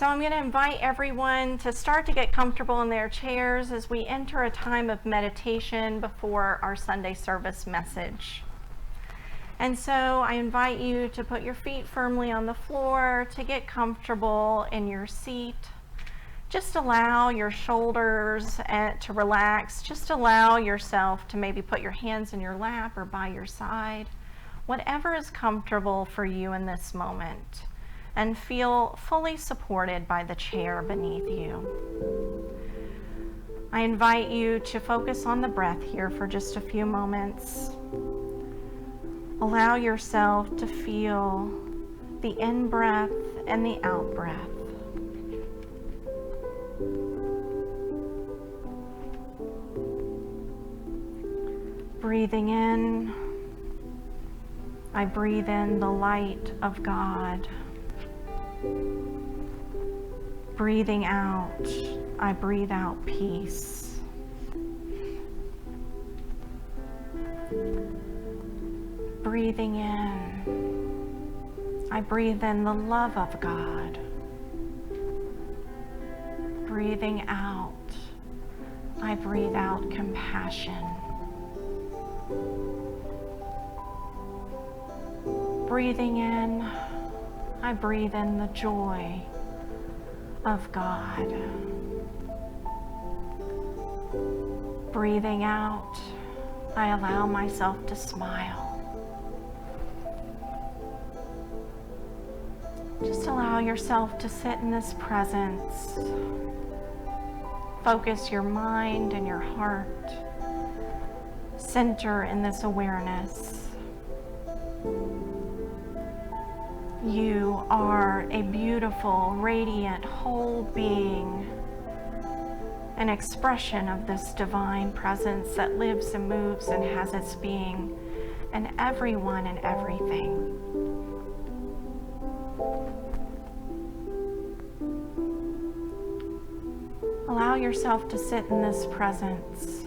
So I'm going to invite everyone to start to get comfortable in their chairs as we enter a time of meditation before our Sunday service message. And so I invite you to put your feet firmly on the floor, to get comfortable in your seat. Just allow your shoulders to relax. Just allow yourself to maybe put your hands in your lap or by your side, whatever is comfortable for you in this moment, and feel fully supported by the chair beneath you. I invite you to focus on the breath here for just a few moments. Allow yourself to feel the in-breath and the out-breath. Breathing in, I breathe in the light of God. Breathing out, I breathe out peace. Breathing in, I breathe in the love of God. Breathing out, I breathe out compassion. Breathing in, I breathe in the joy of God. Breathing out, I allow myself to smile. Just allow yourself to sit in this presence. Focus your mind and your heart. Center in this awareness. You are a beautiful, radiant, whole being, an expression of this divine presence that lives and moves and has its being in everyone and everything. Allow yourself to sit in this presence.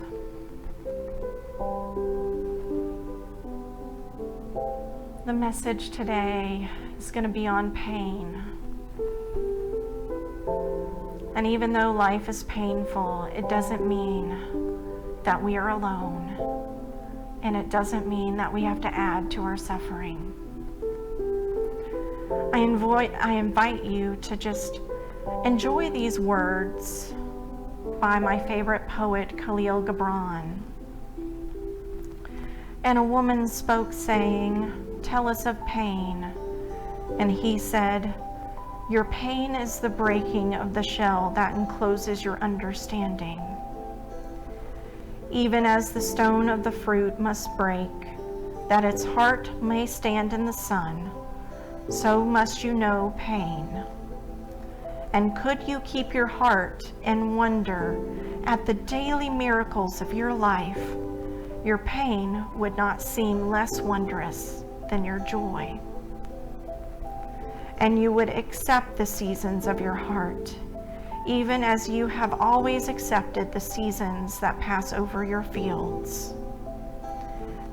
The message today is going to be on pain. And even though life is painful, it doesn't mean that we are alone. And it doesn't mean that we have to add to our suffering. I invite you to just enjoy these words by my favorite poet, Khalil Gibran. And a woman spoke saying, "Tell us of pain." And he said, "Your pain is the breaking of the shell that encloses your understanding. Even as the stone of the fruit must break, that its heart may stand in the sun, so must you know pain. And could you keep your heart and wonder at the daily miracles of your life, your pain would not seem less wondrous than your joy. And you would accept the seasons of your heart, even as you have always accepted the seasons that pass over your fields.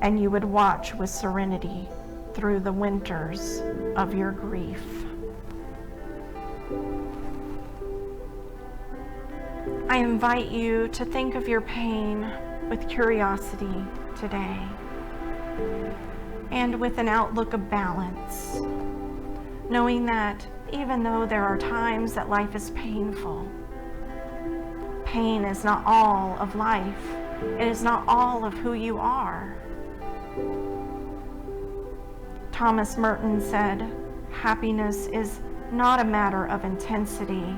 And you would watch with serenity through the winters of your grief." I invite you to think of your pain with curiosity today and with an outlook of balance, knowing that even though there are times that life is painful, pain is not all of life. It is not all of who you are. Thomas Merton said, "Happiness is not a matter of intensity,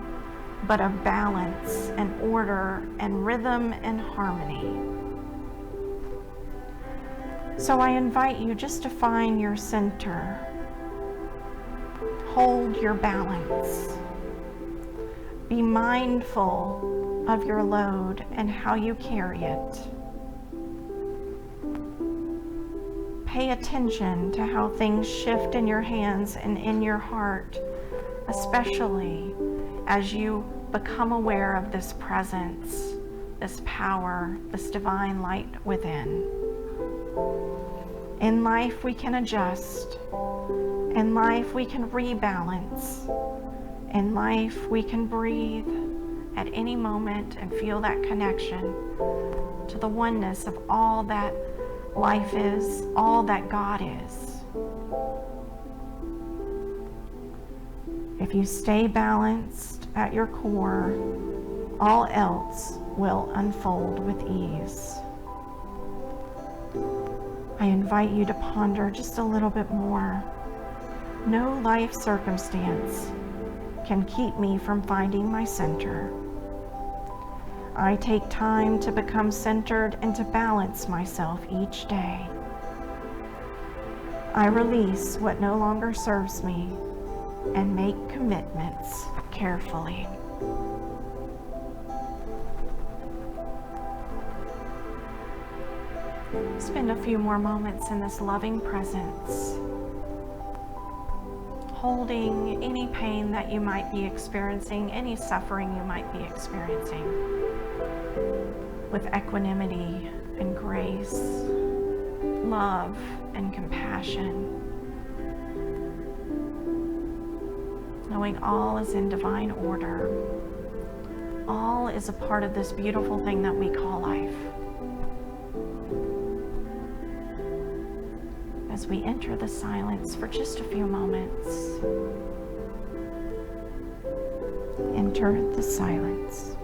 but of balance and order and rhythm and harmony." So I invite you just to find your center. Hold your balance. Be mindful of your load and how you carry it. Pay attention to how things shift in your hands and in your heart, especially as you become aware of this presence, this power, this divine light within. In life we can adjust. In life we can rebalance. In life, we can breathe at any moment and feel that connection to the oneness of all that life is, all that God is. If you stay balanced at your core, all else will unfold with ease. I invite you to ponder just a little bit more. No life circumstance can keep me from finding my center. I take time to become centered and to balance myself each day. I release what no longer serves me and make commitments carefully. Spend a few more moments in this loving presence, holding any pain that you might be experiencing, any suffering you might be experiencing, with equanimity and grace, love and compassion, knowing all is in divine order. All is a part of this beautiful thing that we call life. As we enter the silence for just a few moments, enter the silence.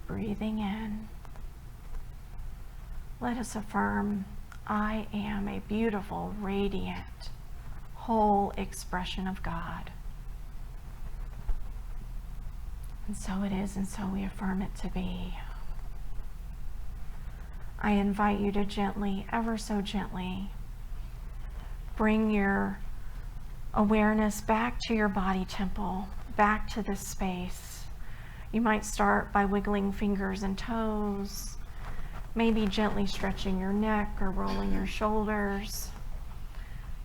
Breathing in, let us affirm, I am a beautiful, radiant, whole expression of God. And so it is, and so we affirm it to be. I invite you to gently, ever so gently, bring your awareness back to your body temple, back to this space. You might start by wiggling fingers and toes, maybe gently stretching your neck or rolling your shoulders.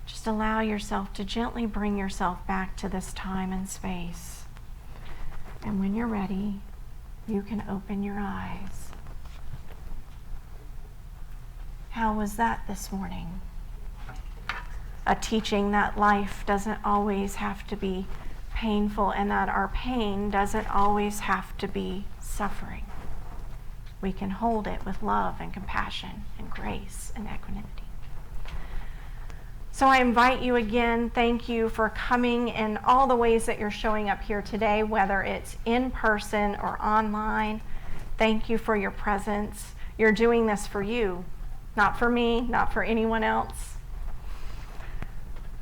Just allow yourself to gently bring yourself back to this time and space. And when you're ready, you can open your eyes. How was that this morning? A teaching that life doesn't always have to be painful and that our pain doesn't always have to be suffering. We can hold it with love and compassion and grace and equanimity. So I invite you again, thank you for coming in all the ways that you're showing up here today, whether it's in person or online. Thank you for your presence. You're doing this for you, not for me, not for anyone else.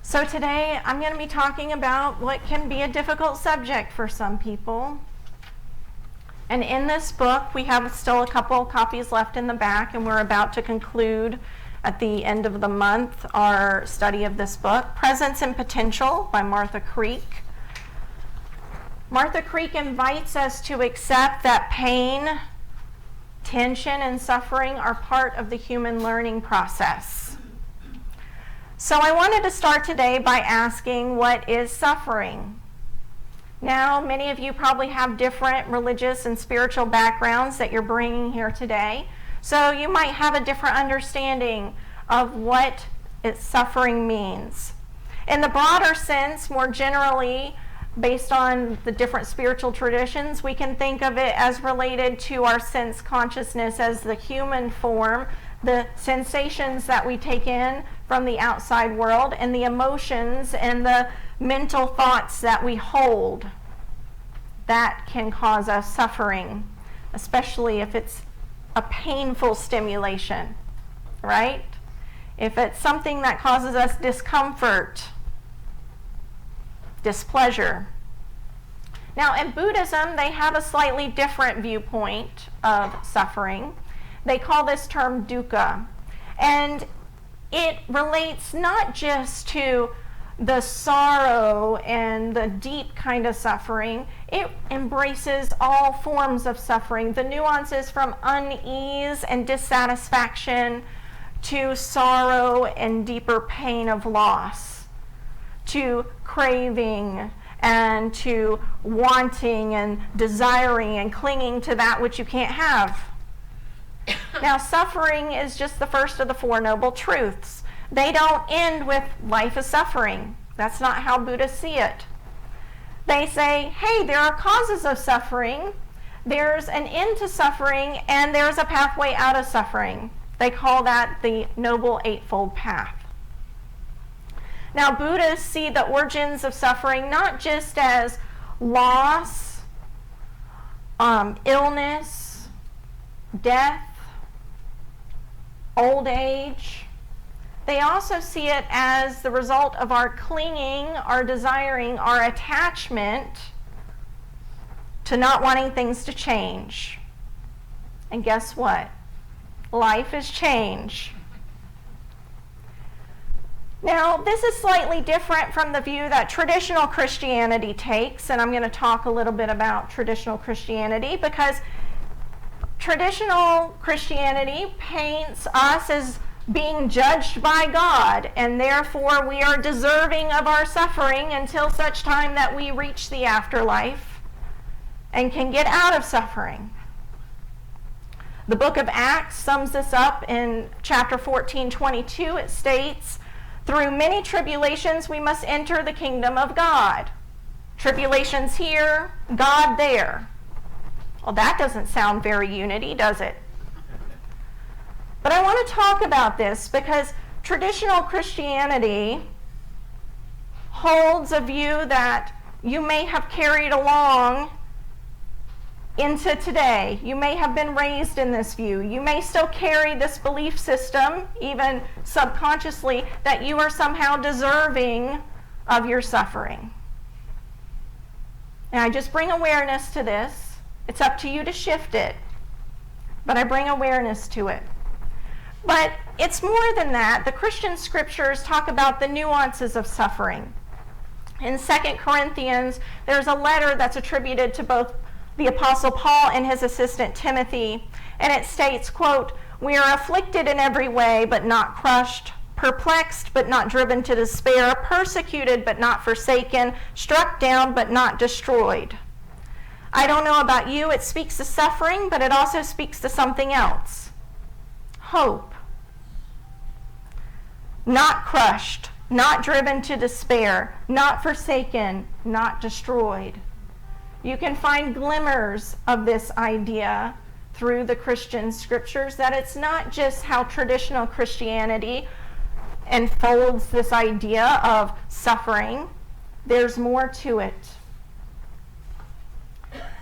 So today I'm going to be talking about what can be a difficult subject for some people. And in this book, we have still a couple copies left in the back, and we're about to conclude at the end of the month our study of this book, Presence and Potential by Martha Creek. Martha Creek invites us to accept that pain, tension, and suffering are part of the human learning process. So I wanted to start today by asking, what is suffering? Now, many of you probably have different religious and spiritual backgrounds that you're bringing here today. So you might have a different understanding of what suffering means. In the broader sense, more generally, based on the different spiritual traditions, we can think of it as related to our sense consciousness as the human form the sensations that we take in from the outside world and the emotions and the mental thoughts that we hold that can cause us suffering, especially if it's a painful stimulation, right? If it's something that causes us discomfort, displeasure. Now, in Buddhism, they have a slightly different viewpoint of suffering. They call this term dukkha. And it relates not just to the sorrow and the deep kind of suffering. It embraces all forms of suffering, the nuances from unease and dissatisfaction to sorrow and deeper pain of loss, to craving and to wanting and desiring and clinging to that which you can't have. Now, suffering is just the first of the Four Noble Truths. They don't end with life is suffering. That's not how Buddhists see it. They say, hey, there are causes of suffering, there's an end to suffering, and there's a pathway out of suffering. They call that the Noble Eightfold Path. Now, Buddhists see the origins of suffering not just as loss, illness, death, old age. They also see it as the result of our clinging, our desiring, our attachment to not wanting things to change. And guess what? Life is change. Now, this is slightly different from the view that traditional Christianity takes, and I'm going to talk a little bit about traditional Christianity because traditional Christianity paints us as being judged by God, and therefore we are deserving of our suffering until such time that we reach the afterlife and can get out of suffering. The book of Acts sums this up in chapter 14:22. It states, through many tribulations we must enter the kingdom of God. Tribulations here, God there. Well, that doesn't sound very unity, does it? But I want to talk about this because traditional Christianity holds a view that you may have carried along into today. You may have been raised in this view. You may still carry this belief system, even subconsciously, that you are somehow deserving of your suffering. And I just bring awareness to this. It's up to you to shift it, but I bring awareness to it. But it's more than that. The Christian scriptures talk about the nuances of suffering. In 2 Corinthians, there's a letter that's attributed to both the Apostle Paul and his assistant Timothy, and it states, quote, we are afflicted in every way, but not crushed, perplexed, but not driven to despair, persecuted, but not forsaken, struck down, but not destroyed. I don't know about you, it speaks to suffering, but it also speaks to something else. Hope. Not crushed, not driven to despair, not forsaken, not destroyed. You can find glimmers of this idea through the Christian scriptures, that it's not just how traditional Christianity unfolds this idea of suffering. There's more to it.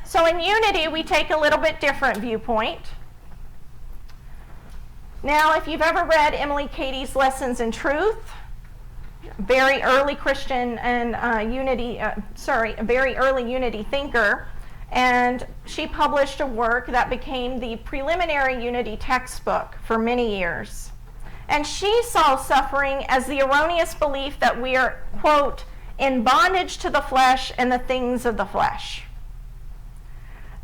So in unity, we take a little bit different viewpoint. Now, if you've ever read Emily Cady's Lessons in Truth, very early Christian and very early unity thinker, and she published a work that became the preliminary unity textbook for many years. And she saw suffering as the erroneous belief that we are, quote, in bondage to the flesh and the things of the flesh.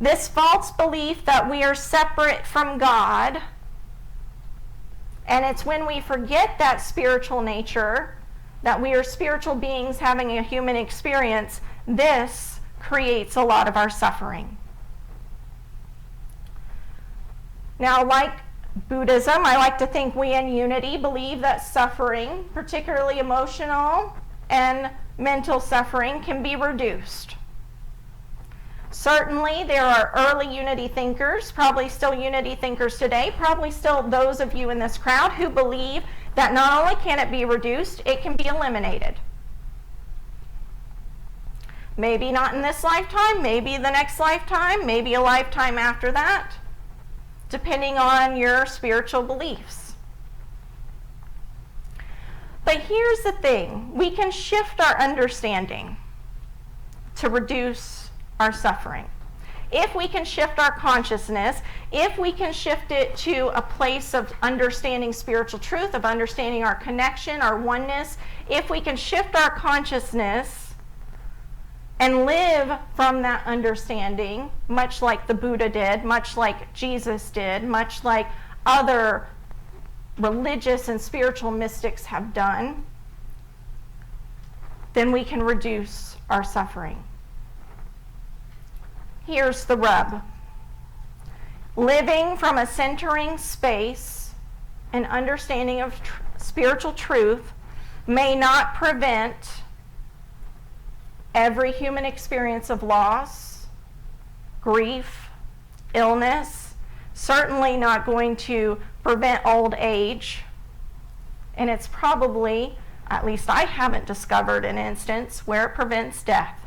This false belief that we are separate from God, and it's when we forget that spiritual nature, that we are spiritual beings having a human experience, this creates a lot of our suffering. Now, like Buddhism, I like to think we in unity believe that suffering, particularly emotional and mental suffering, can be reduced. Certainly, there are early unity thinkers, probably still unity thinkers today, probably still those of you in this crowd who believe that not only can it be reduced, it can be eliminated. Maybe not in this lifetime, maybe the next lifetime, maybe a lifetime after that, depending on your spiritual beliefs. But here's the thing, we can shift our understanding to reduce our suffering. If we can shift our consciousness, if we can shift it to a place of understanding spiritual truth, of understanding our connection, our oneness, if we can shift our consciousness and live from that understanding, much like the Buddha did, much like Jesus did, much like other religious and spiritual mystics have done, then we can reduce our suffering. Here's the rub. Living from a centering space and understanding of spiritual truth may not prevent every human experience of loss, grief, illness, certainly not going to prevent old age, and it's probably, at least I haven't discovered an instance where it prevents death.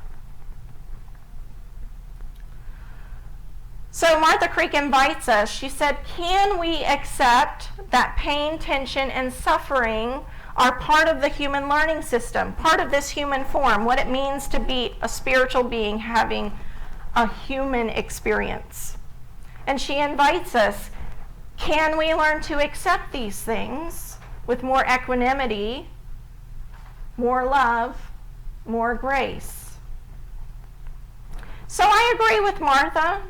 So Martha Creek invites us, she said, can we accept that pain, tension, and suffering are part of the human learning system, part of this human form, what it means to be a spiritual being having a human experience? And she invites us, can we learn to accept these things with more equanimity, more love, more grace? So I agree with Martha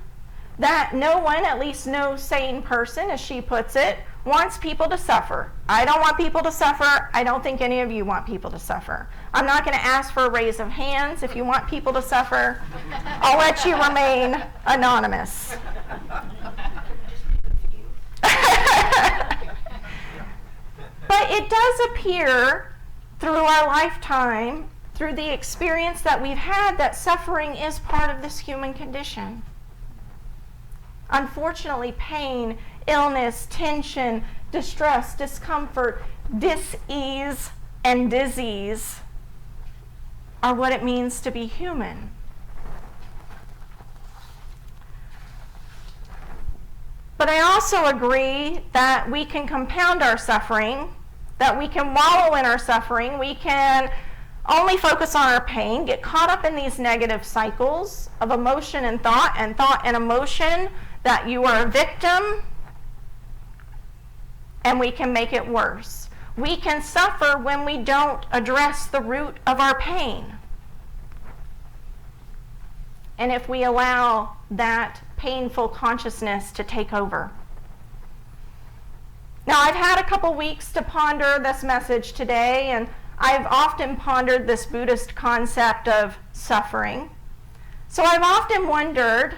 that no one, at least no sane person, as she puts it, wants people to suffer. I don't want people to suffer. I don't think any of you want people to suffer. I'm not going to ask for a raise of hands. If you want people to suffer, I'll let you remain anonymous. But it does appear through our lifetime, through the experience that we've had, that suffering is part of this human condition. Unfortunately, pain, illness, tension, distress, discomfort, dis-ease, and disease are what it means to be human. But I also agree that we can compound our suffering, that we can wallow in our suffering, we can only focus on our pain, get caught up in these negative cycles of emotion and thought and emotion, that you are a victim, and we can make it worse. We can suffer when we don't address the root of our pain. And if we allow that painful consciousness to take over. Now, I've had a couple weeks to ponder this message today, and I've often pondered this Buddhist concept of suffering. So I've often wondered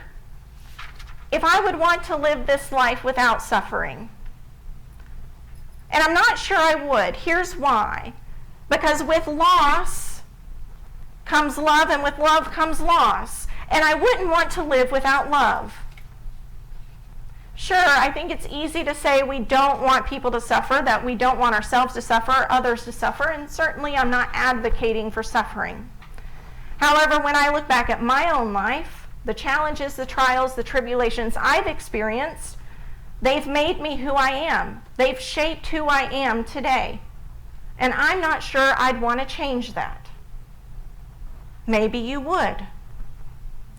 if I would want to live this life without suffering. And I'm not sure I would. Here's why. Because with loss comes love, and with love comes loss. And I wouldn't want to live without love. Sure, I think it's easy to say we don't want people to suffer, that we don't want ourselves to suffer, others to suffer, and certainly I'm not advocating for suffering. However, when I look back at my own life, the challenges, the trials, the tribulations I've experienced, they've made me who I am. They've shaped who I am today. And I'm not sure I'd want to change that. Maybe you would.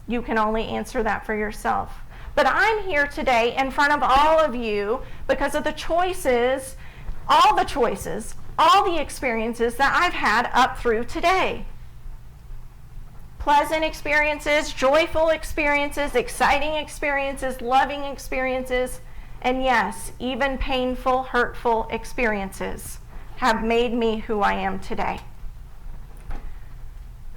You can only answer that for yourself. But I'm here today in front of all of you because of the choices, all the experiences that I've had up through today. Pleasant experiences, joyful experiences, exciting experiences, loving experiences, and yes, even painful, hurtful experiences have made me who I am today.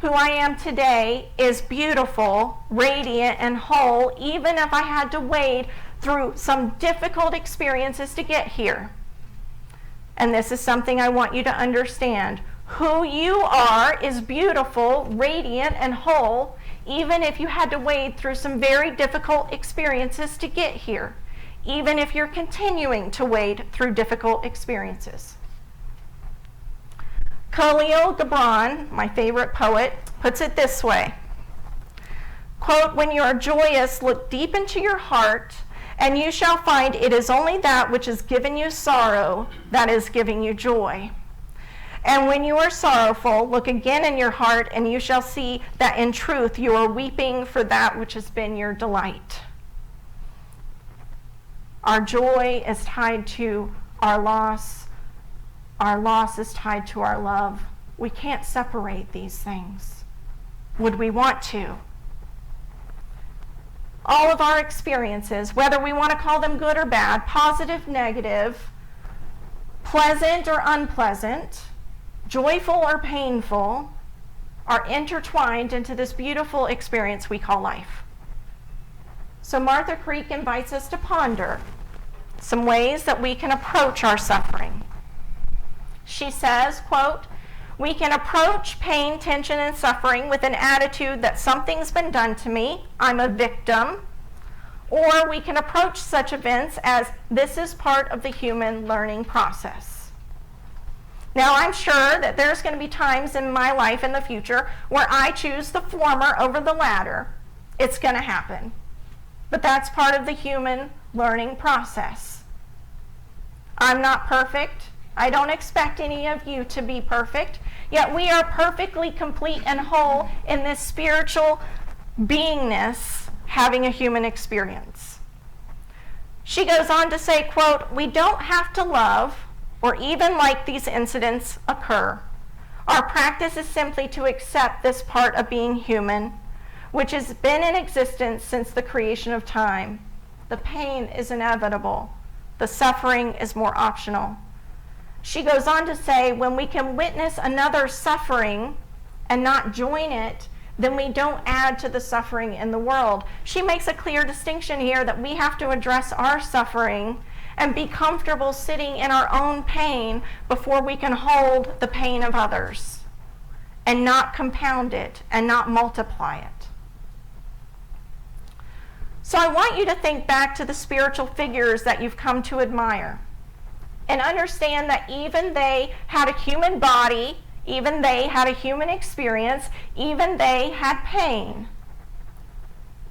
Who I am today is beautiful, radiant, and whole, even if I had to wade through some difficult experiences to get here. And this is something I want you to understand. Who you are is beautiful, radiant, and whole, even if you had to wade through some very difficult experiences to get here, even if you're continuing to wade through difficult experiences. Khalil Gibran, my favorite poet, puts it this way, quote, "When you are joyous, look deep into your heart, and you shall find it is only that which has given you sorrow that is giving you joy. And when you are sorrowful, look again in your heart, and you shall see that in truth you are weeping for that which has been your delight." Our joy is tied to our loss. Our loss is tied to our love. We can't separate these things. Would we want to? All of our experiences, whether we want to call them good or bad, positive, negative, pleasant or unpleasant, joyful or painful, are intertwined into this beautiful experience we call life. So Martha Creek invites us to ponder some ways that we can approach our suffering. She says, quote, "We can approach pain, tension, and suffering with an attitude that something's been done to me, I'm a victim, or we can approach such events as this is part of the human learning process." Now, I'm sure that there's going to be times in my life in the future where I choose the former over the latter. It's going to happen. But that's part of the human learning process. I'm not perfect. I don't expect any of you to be perfect, yet we are perfectly complete and whole in this spiritual beingness having a human experience. She goes on to say, quote, "We don't have to love or even like these incidents occur. Our practice is simply to accept this part of being human, which has been in existence since the creation of time. The pain is inevitable. The suffering is more optional." She goes on to say, when we can witness another suffering and not join it, then we don't add to the suffering in the world. She makes a clear distinction here that we have to address our suffering and be comfortable sitting in our own pain before we can hold the pain of others and not compound it and not multiply it. So I want you to think back to the spiritual figures that you've come to admire and understand that even they had a human body, even they had a human experience, even they had pain.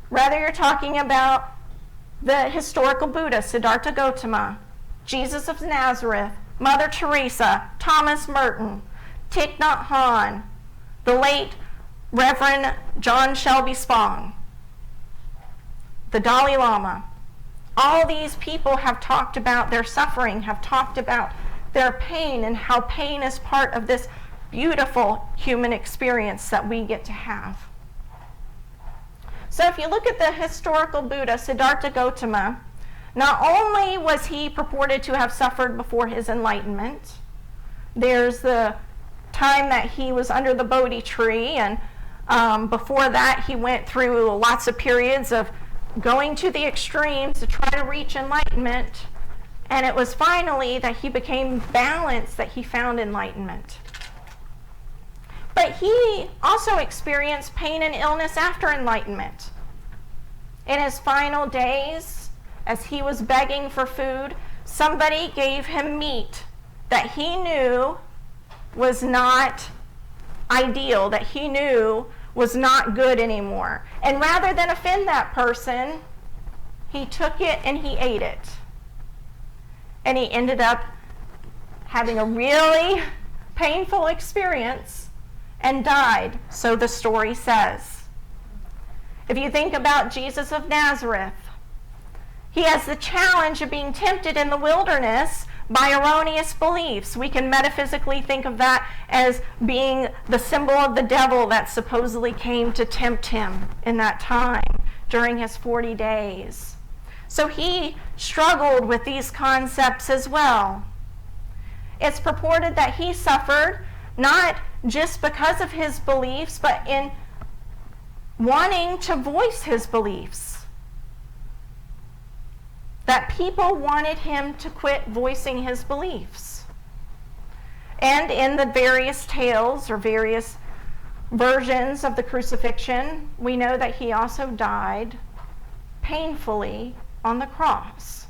Whether you're talking about the historical Buddha, Siddhartha Gautama, Jesus of Nazareth, Mother Teresa, Thomas Merton, Thich Nhat Hanh, the late Reverend John Shelby Spong, the Dalai Lama. All these people have talked about their suffering, have talked about their pain and how pain is part of this beautiful human experience that we get to have. So if you look at the historical Buddha, Siddhartha Gautama, not only was he purported to have suffered before his enlightenment, there's the time that he was under the Bodhi tree, and before that he went through lots of periods of going to the extremes to try to reach enlightenment, and it was finally that he became balanced that he found enlightenment. But he also experienced pain and illness after enlightenment. In his final days, as he was begging for food, somebody gave him meat that he knew was not ideal, that he knew was not good anymore. And rather than offend that person, he took it and he ate it. And he ended up having a really painful experience and died, so the story says. If you think about Jesus of Nazareth, he has the challenge of being tempted in the wilderness by erroneous beliefs. We can metaphysically think of that as being the symbol of the devil that supposedly came to tempt him in that time during his 40 days. So he struggled with these concepts as well. It's purported that he suffered not just because of his beliefs, but in wanting to voice his beliefs. That people wanted him to quit voicing his beliefs. And in the various tales or various versions of the crucifixion, we know that he also died painfully on the cross.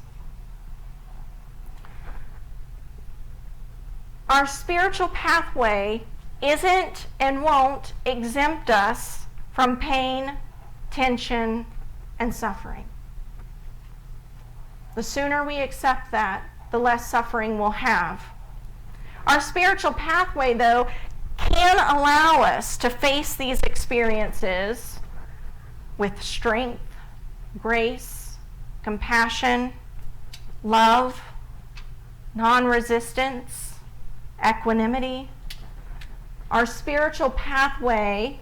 Our spiritual pathway isn't and won't exempt us from pain, tension, and suffering. The sooner we accept that, the less suffering we'll have. Our spiritual pathway, though, can allow us to face these experiences with strength, grace, compassion, love, non-resistance, equanimity. Our spiritual pathway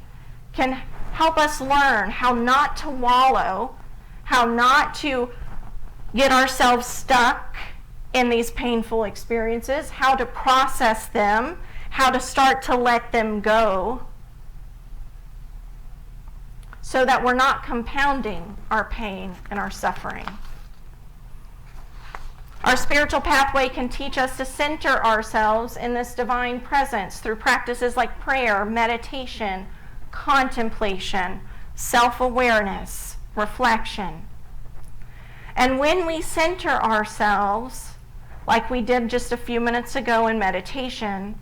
can help us learn how not to wallow, how not to get ourselves stuck in these painful experiences, how to process them, how to start to let them go, so that we're not compounding our pain and our suffering. Our spiritual pathway can teach us to center ourselves in this divine presence through practices like prayer, meditation, contemplation, self-awareness, reflection. And when we center ourselves, like we did just a few minutes ago in meditation,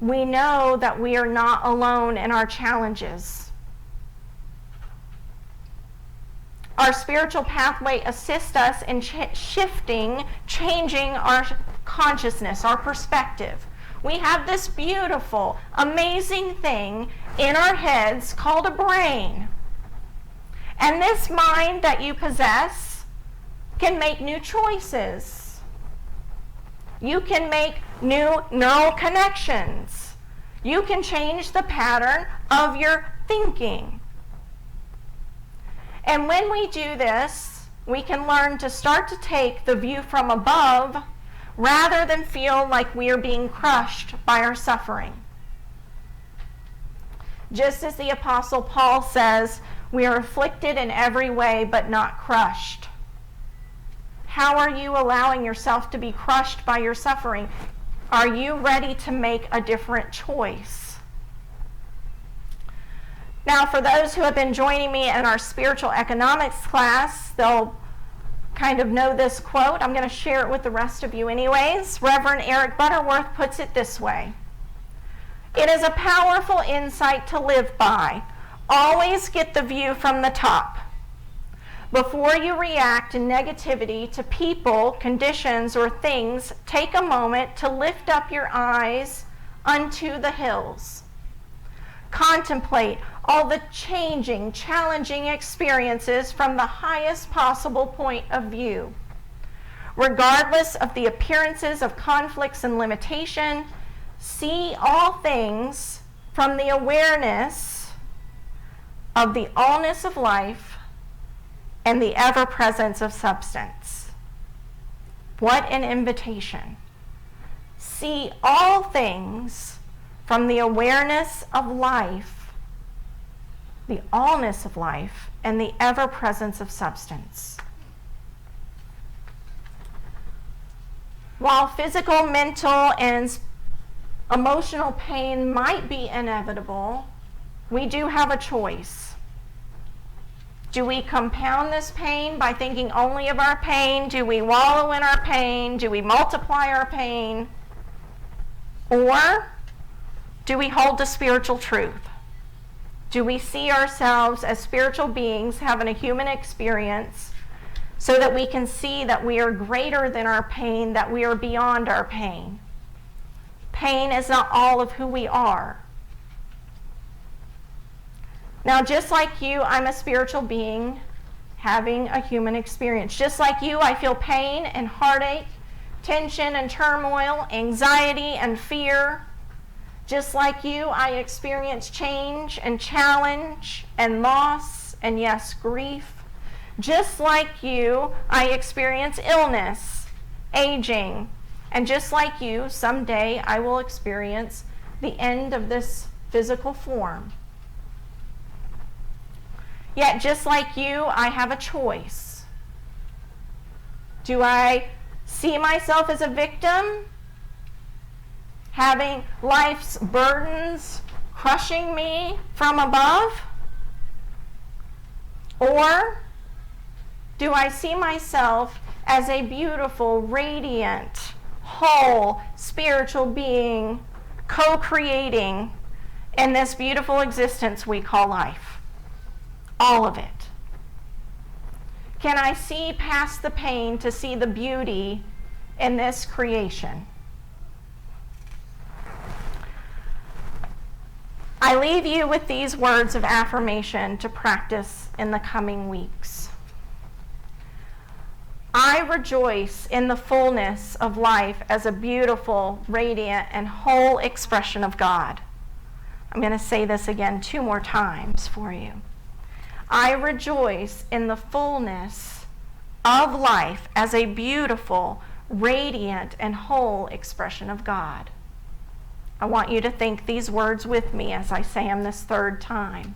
we know that we are not alone in our challenges. Our spiritual pathway assists us in changing our consciousness, our perspective. We have this beautiful, amazing thing in our heads called a brain. And this mind that you possess can make new choices. You can make new neural connections. You can change the pattern of your thinking. And when we do this, we can learn to start to take the view from above rather than feel like we are being crushed by our suffering. Just as the Apostle Paul says, we are afflicted in every way but not crushed. How are you allowing yourself to be crushed by your suffering? Are you ready to make a different choice? Now, for those who have been joining me in our spiritual economics class, they'll kind of know this quote. I'm going to share it with the rest of you anyways. Reverend Eric Butterworth puts it this way: "It is a powerful insight to live by. Always get the view from the top. Before you react in negativity to people, conditions, or things, take a moment to lift up your eyes unto the hills. Contemplate all the changing, challenging experiences from the highest possible point of view. Regardless of the appearances of conflicts and limitation, see all things from the awareness of the allness of life and the ever-presence of substance." What an invitation. See all things from the awareness of life, the allness of life, and the ever-presence of substance. While physical, mental, and emotional pain might be inevitable, we do have a choice. Do we compound this pain by thinking only of our pain? Do we wallow in our pain? Do we multiply our pain? Or do we hold to spiritual truth? Do we see ourselves as spiritual beings having a human experience so that we can see that we are greater than our pain, that we are beyond our pain? Pain is not all of who we are. Now, just like you, I'm a spiritual being having a human experience. Just like you, I feel pain and heartache, tension and turmoil, anxiety and fear. Just like you, I experience change and challenge and loss and, yes, grief. Just like you, I experience illness, aging, and just like you, someday I will experience the end of this physical form. Yet, just like you, I have a choice. Do I see myself as a victim, having life's burdens crushing me from above? Or do I see myself as a beautiful, radiant, whole, spiritual being, co-creating in this beautiful existence we call life? All of it. Can I see past the pain to see the beauty in this creation? I leave you with these words of affirmation to practice in the coming weeks. I rejoice in the fullness of life as a beautiful, radiant, and whole expression of God. I'm going to say this again 2 more times for you. I rejoice in the fullness of life as a beautiful, radiant, and whole expression of God. I want you to think these words with me as I say them this 3rd time.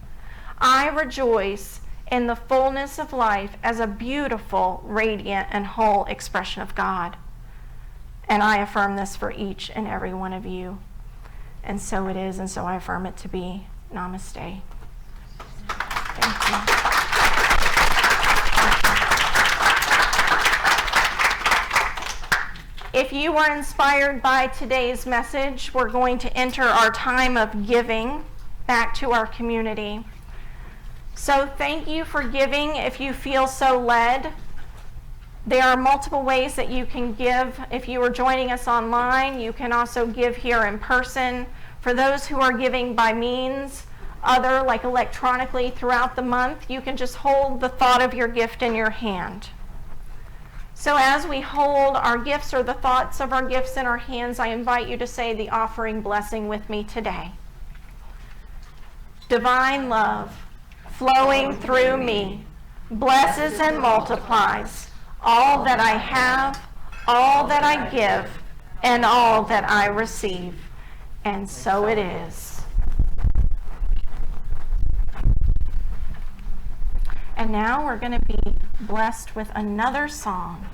I rejoice in the fullness of life as a beautiful, radiant, and whole expression of God. And I affirm this for each and every one of you. And so it is, and so I affirm it to be. Namaste. Thank you. If you were inspired by today's message, we're going to enter our time of giving back to our community. So thank you for giving if you feel so led. There are multiple ways that you can give. If you are joining us online, you can also give here in person. For those who are giving by means other, like electronically throughout the month, you can just hold the thought of your gift in your hand. So as we hold our gifts or the thoughts of our gifts in our hands, I invite you to say the offering blessing with me today. Divine love flowing through me blesses and multiplies all that I have, all that I give, and all that I receive. And so it is. And now we're going to be blessed with another song.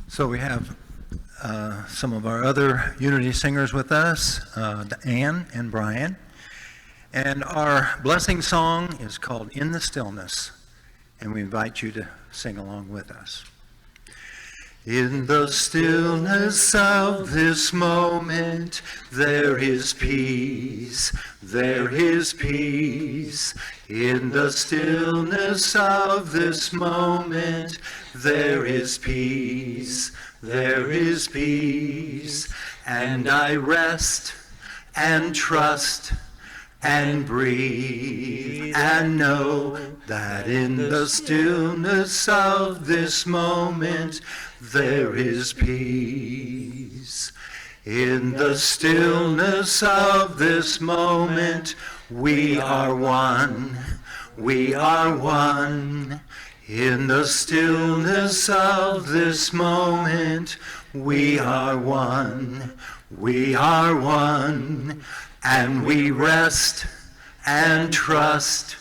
So we have some of our other Unity singers with us, Ann and Brian. And our blessing song is called In the Stillness. And we invite you to sing along with us. In the stillness of this moment, there is peace, there is peace. In the stillness of this moment, there is peace, there is peace. And I rest and trust and breathe and know that in the stillness of this moment there is peace. In the stillness of this moment we are one, we are one. In the stillness of this moment we are one, we are one. And we rest and trust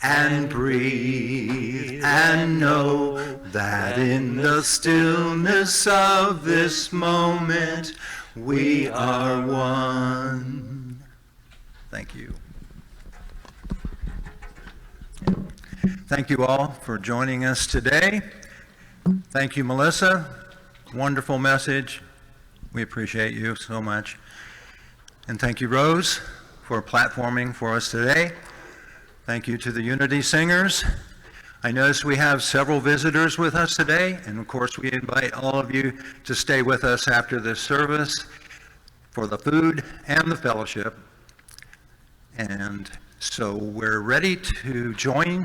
and breathe and know that in the stillness of this moment we are one. Thank you. Thank you all for joining us today. Thank you, Melissa. Wonderful message. We appreciate you so much. And thank you, Rose, for platforming for us today. Thank you to the Unity Singers. I notice we have several visitors with us today, and of course we invite all of you to stay with us after this service for the food and the fellowship. And so we're ready to join